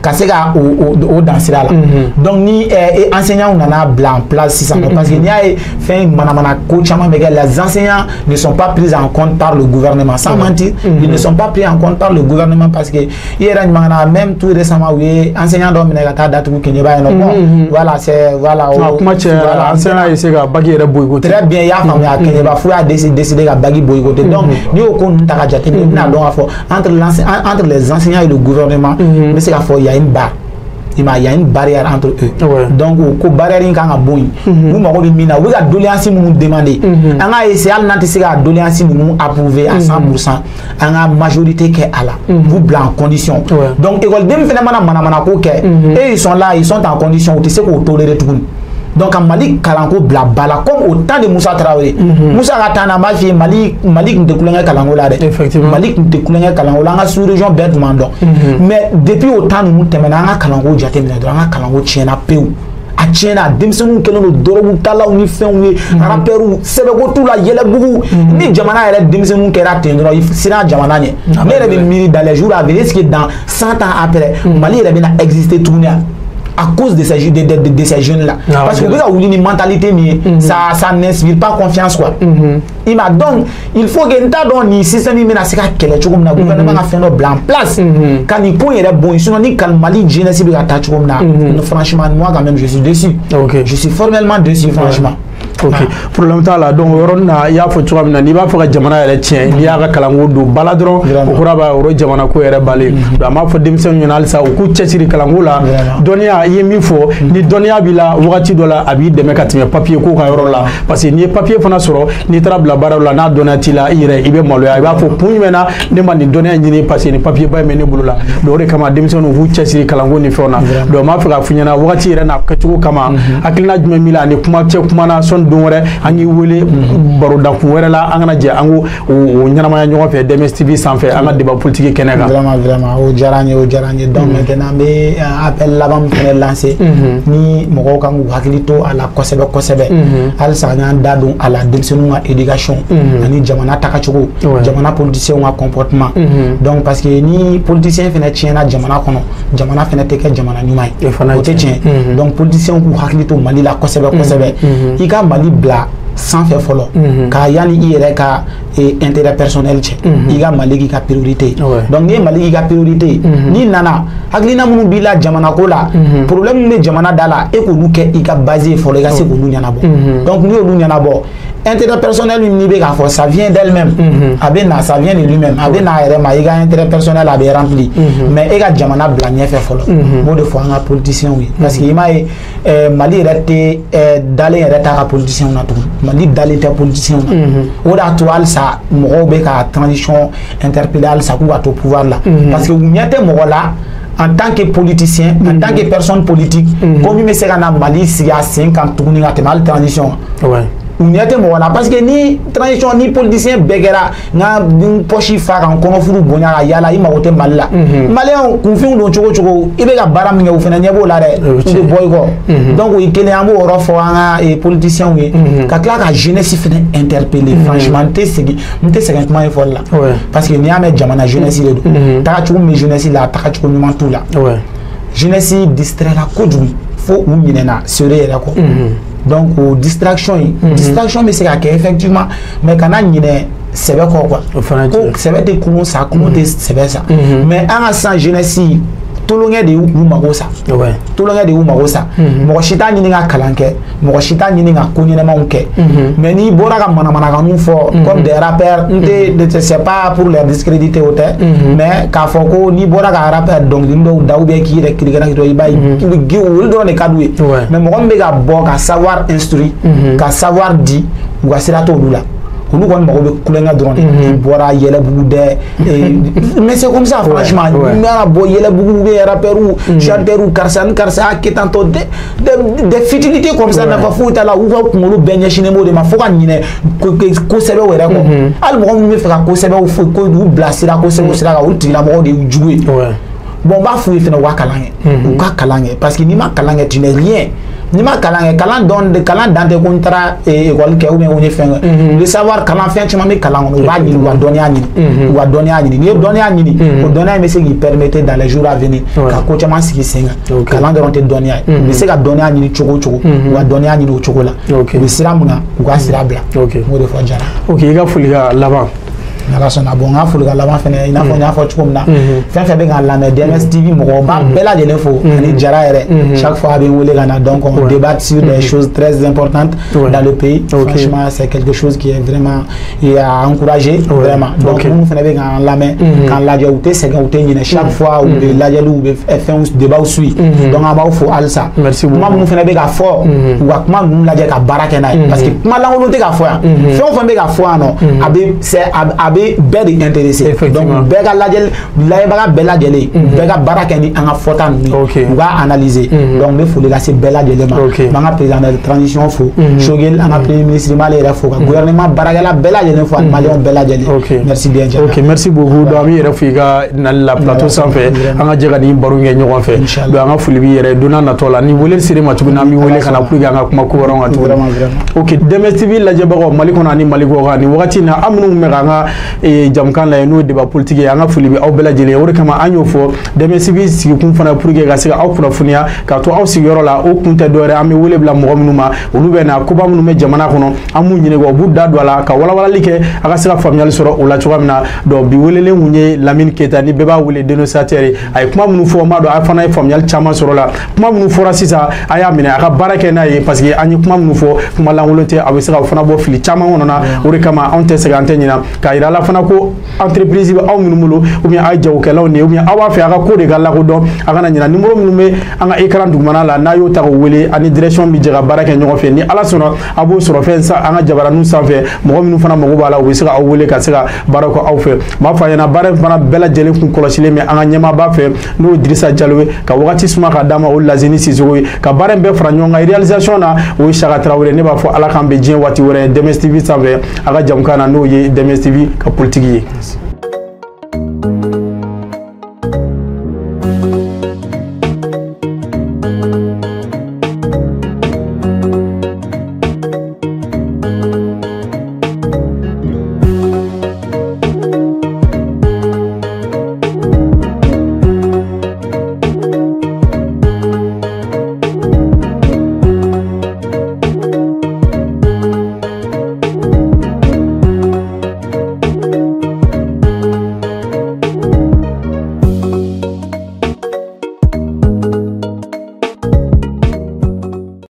ka se ka o dan sira la donc ni enseignants nana bila en place sisan parce que n'i y'a ye fɛn manamana ko caman bɛ kɛ les enseignants ne sont pas pris en compte par le gouvernement sans mentir ils ne sont pas pris en compte par le gouvernement parce que i yɛrɛ ɲuman na même tout récemment u ye enseignant dɔ minɛ ka taa datugu Keɲeba yen nɔ bon voilà c'est voilà kuma cɛ enseignant ye se ka bac yɛrɛ boycotter très bien i y'a faamuya Keɲeba fo y'a décidé ka bac boycotter donc n'i y'o ko ninnu ta ka jateminɛ i bɛna dɔn k'a fɔ entre les enseignants et le gouvernement n bɛ se k'a fɔ il y a une barre il y a une barrière entre eux donc ko barrière in kan ka bɔ yen u mago bɛ min na u bɛ ka doléance minnu demander an ka essayer hali n'an tɛ se ka doléance ninnu approuver à 100% an ka majorité kɛ a la vous bila en condition donc école fɛnɛ mana manamana ko kɛ et ils sont là ils sont en condition u tɛ se k'o tolérer tuguni donc ka Mali kalanko bila ba la comme au temps de Moussa Traoré Moussa ka temps na n b'a f'i ye Mali tun tɛ kulonkɛ kalanko la dɛ Mali tun tɛ kulonkɛ kalanko la an ka sous région bɛɛ tun b'an dɔn mais depuis o temps ninnu tɛmɛna an ka kalanko jateminɛ dɔrɔn an ka kalanko tiɲɛna pewu a tiɲɛna denmisɛnninw kɛlen don dɔrɔgu talaw ni fɛnw ye rappeurs sɛbɛko t'u la yɛlɛbugu ni jamana yɛrɛ denmisɛnninw kɛra ten dɔrɔn siran jamana ɲɛ ne yɛrɛ bɛ miiri dans les jours à venir est-ce que dans 100 ans après Mali yɛrɛ bɛna exister tuguni à cause de ces jeunes là parce que vous avez une mentalité mais ça n'inspire pas confiance quoi il m'a donc il faut que nous ni système mais na sika kele chogom na gouvernement a fait no blanc place quand il point est bon sinon ni quand Mali jeunesse bi ka ta chogom na franchement moi quand même je suis déçu je suis formellement déçu franchement ok problème t'a la donc yɔrɔ na i y'a fɔ cogoya min na n'i b'a fɛ ka jamana yɛrɛ tiɲɛ n'i y'a ka kalanko don bala dɔrɔn o kɔrɔ b'a yɔrɔ jamana ko yɛrɛ balen donc an b'a fɔ denmisɛnninw ɲɛna halisa u k'u cɛsiri kalanko la dɔnniya i ye min fɔ ni dɔnniya b'i la wagati dɔ la a b'i dɛmɛ ka tɛmɛ papier ko ka yɔrɔ la parce que n'i ye papier fana sɔrɔ n'i taara bila baaraw la n'a dɔnniya t'i la i yɛrɛ i bɛ maloya i b'a fɔ kun jumɛn na ne ma nin dɔnniya ɲini parce que ni papier ba in bɛ ne bolo la donc o de kama denmisɛnninw k'u cɛsiri kalanko ni fɛnw na donc n b'a fɛ k'a fɔ ɲɛna wagati yɛrɛ n'a kɛcogo kama hakilina jumɛn b'i la ani kuma cɛ kumana sɔnni don wɛrɛ an k'i wele baroda kun wɛrɛ la an kana jɛ an ko o ɲɛnamaya ɲɔgɔn fɛ DMS TV sanfɛ an ka débat politique kɛnɛ kan vraiment o diyara n ye donc maintenant an bɛ appel laban min fɛnɛ lancer ni mɔgɔw kan k'u hakili to a la kosɛbɛ halisa an y'an da don a la denmisɛnninw ka éducation ani jamana tagacogo jamana politiciens ka comportement donc parce que ni politicien fɛnɛ tiɲɛna jamana kɔnɔ jamana fɛnɛ tɛ kɛ jamana ɲuman ye o tɛ tiɲɛ donc politiciens k'u hakili to Mali la kosɛbɛ i ka Mali bila sanfɛ fɔlɔ ka yani i yɛrɛ ka intérêt personnel cɛ i ka Mali k'i ka priorité donc n'i ye Mali k'i ka priorité n'i nana hakilina minnu b'i la jamana ko la problème min bɛ jamana da la e k'olu kɛ i ka base ye fɔlɔ i ka se k'olu ɲɛnabɔ donc n'i y'olu ɲɛnabɔ intérêt personnel min n'i bɛ k'a fɔ ça vient d'elle-même a bɛ na ça vient de lui-même a bɛ na a yɛrɛ ma i ka intérêt personnel a bɛ rempli mais e ka jamana bila ɲɛfɛ fɔlɔ n b'o de fɔ an ka politiciens ye parce que i m'a ye Mali yɛrɛ tɛ dalen yɛrɛ t'a ka politiciens na tugun Mali dalen tɛ politiciens na o de y'a to halisa mɔgɔw bɛ ka transition interpeller halisa k'u ka to pouvoir la parce que u ɲɛ tɛ mɔgɔ la en tant que politicien en tant que personne politique ko min bɛ se ka na Mali sigi a sen kan tuguni ka tɛmɛ hali transition kan u ɲɛ tɛ mɔgɔ la parce que ni transition ni politicien bɛɛ kɛra n ka poche fa kan kɔnɔfuru bonya ka yala i mago tɛ Mali la maliyɛnw kunfinw don cogo cogo i bɛ ka baara min kɛ u fana ɲɛ b'o la dɛ u bɛ bɔ i kɔ donc o ye kelen an b'o yɔrɔ fɔ an ka politiciens ye ka tila ka jeunesse fana interpeller franchement n tɛ sɛgɛn kuma ye fɔli la parce que n'i y'a mɛn jamana jeunesse de don tagacogo min bɛ jeunesse la tagacogo ɲuman t'u la jeunesse distrait la kojugu fo u ɲinɛna seere yɛrɛ kɔ donc o distraction bɛ se ka kɛ effectivement mais kana ɲinɛ sɛbɛ kɔ quoi ko sɛbɛ tɛ kunun sa kunun tɛ sɛbɛ sa mais an ka san jeunesse tulonkɛ de y'u mago sa tulonkɛ de y'u mago sa mɔgɔ si t'a ɲini ka kalan kɛ mɔgɔ si t'a ɲini ka ko ɲɛnɛmaw kɛ mais n'i bɔra ka manamanakanw fɔ comme des rappeurs c'est pas pour les discréditer o tɛ mais k'a fɔ ko n'i bɔra ka rappeur dɔnkili dɔw da ou bien k'i yɛrɛ kirikɛnɛ dɔ i b'a ye olu dɔrɔn de ka d'u ye mais mɔgɔ min bɛ ka bɔ ka savoir instruire ka savoir di u ka sira t'olu la olu kɔni mago bɛ kulonkɛ dɔrɔn de i bɔra yɛlɛbugu dɛ mais c'est comme ça franchement n b'a bɔ yɛlɛbugu bɛ rappeurs chanteurs karisa ni karisa y'a kɛ tan tɔ des futilités comme ça nafa foyi t'a la u ka kunkolo bɛɛ ɲɛsinnen b'o de ma fo ka ɲinɛ kosɛbɛ yɛrɛ kɔ hali mɔgɔ minnu bɛ fɛ ka kosɛbɛ ko u bilasira kosɛbɛ sira kan olu tigilamɔgɔw de y'u jugu ye bon n b'a f'u ye fana u ka kalan kɛ u ka kalan kɛ parce que n'i ma kalan kɛ tu n'es rien n'i ma kalan kɛ kalan dan tɛ ko n taara école kɛ ou bien ko n ye fɛn kɛ le savoir kalan fɛn caman bɛ kalan kɔnɔ u b'a ɲini u ka dɔnniya ɲini n'i ye dɔnniya ɲini o dɔnniya in bɛ se k'i permettre dans les jours à venir ka ko caman sigi sen kan kalan dɔrɔn tɛ dɔnniya ye u bɛ se ka dɔnniya ɲini cogo o cogo u ka dɔnniya ɲini o cogo la u bɛ sira mun na u ka sira bila n b'o de fɔ Jara. ok i ka foli ka laban. Ala sɔnna bon n ka foli ka laban fɛnɛ i n'a fɔ n y'a fɔ cogo min na fɛn fɛn bɛ k'an lamɛn DMS TV mɔgɔw b'a bɛɛ lajɛlen fo ani Jara yɛrɛ chaque fois a bɛ n wele ka na donc on débat sur des choses très importantes dans le pays franchement c'est quelque chose qui est vraiment à encourager vraiment donc minnu fɛnɛ bɛ k'an lamɛn k'an lajɛ u tɛ sɛgɛn u tɛ ɲinɛ chaque fois u bɛ lajɛliw u bɛ fɛnw débatw suit donc an b'aw fo halisa kuma minnu fɛnɛ bɛ ka fɔ u ka kuma ninnu lajɛ ka baara kɛ n'a ye parce que kuma lankolon tɛ ka fɔ yan fɛn o fɛn bɛ ka fɔ yan nɔ a bɛ bɛɛ de intéressé donc bɛɛ ka lajɛbaga bɛɛ lajɛlen bɛɛ ka baara kɛ ni an ka fɔta ninnu ye u b'a analyser donc n bɛ foli lase bɛɛ lajɛlen ma n b'an ka président de transition fo Choguel an ka premier ministre m'ale yɛrɛ fo ka gouvernement baarakɛla bɛɛ lajɛlen fo ani maliyɛnw bɛɛ lajɛlen merci bien Jara. ok merci beaucoup donc an b'i yɛrɛ fo i ka nali la plateau sanfɛ an ka jɛ ka nin baro kɛ ɲɔgɔn fɛ donc an ka foli b'i yɛrɛ don n'a natɔ la ni weleli ser'i ma tuguni an b'i wele ka na pour que an ka kuma ko wɛrɛw kan tuguni ok DMS TV lajɛbagaw Mali kɔnɔ ani Mali kɔ kan nin wagati in na an minnu bɛ k'an ka jamukan la n'o débat politique an ka foli bɛ aw bɛɛ lajɛlen o de kama an y'o fɔ Dɛmɛ TV sigikun fana pour que ka se ka aw kunnafoniya ka to aw sigiyɔrɔ la o kun tɛ dɔwɛrɛ an bɛ wele bila mɔgɔ minnu ma olu bɛ na koba minnu bɛ jamana kɔnɔ an b'u ɲininka u b'u da don a la ka walawalali kɛ a ka se ka faamuyali sɔrɔ o la cogoya min na donc bi welelen kun ye Lamine Keyita ni bɛɛ b'a wele dénonciateur a ye kuma minnu fɔ n b'a dɔn a fana ye faamuyali caman sɔrɔ la kuma minnu fɔra sisan a y'a minɛ a ka baara kɛ n'a ye parce que an ye kuma minnu fɔ kuma lankolon tɛ a bɛ se ka fana bɔ fili caman kɔnɔ na o de kama anw tɛ sɛgɛn an tɛ ɲina k'a yira a la fana ko entreprise bɛ aw minnu bolo ou bien a ye jagokɛlaw ni ou bien aw b'a fɛ a ka ko de ka lakodɔn a kana ɲina numéro minnu bɛ an ka écran dugumana la n'a y'o ta k'o wele ani direction bɛ jɛ ka baara kɛ ɲɔgɔn fɛ ni Ala sɔnna a b'o sɔrɔ fɛn sa an ka jabaraninw sanfɛ mɔgɔ minnu fana mago b'a la u bɛ se ka aw wele ka se ka baara kɛ aw fɛ n b'a fɔ a ɲɛna baara in fana bɛɛ lajɛlen kun kɔlɔsilen bɛ an ka ɲɛmaaba fɛ n'o ye Dirisa Jalo ye ka wagati suma ka d'a ma o Lazini Sisoko ye ka baara in bɛɛ fara ɲɔgɔn kan réalisation na o ye Saka Tarawele ne b'a fɔ Ala k'an bɛn diɲɛ waati wɛrɛ Dɛmɛ TV sanfɛ a ka jamukan na n'o ye Dɛmɛ TV ka politique ye.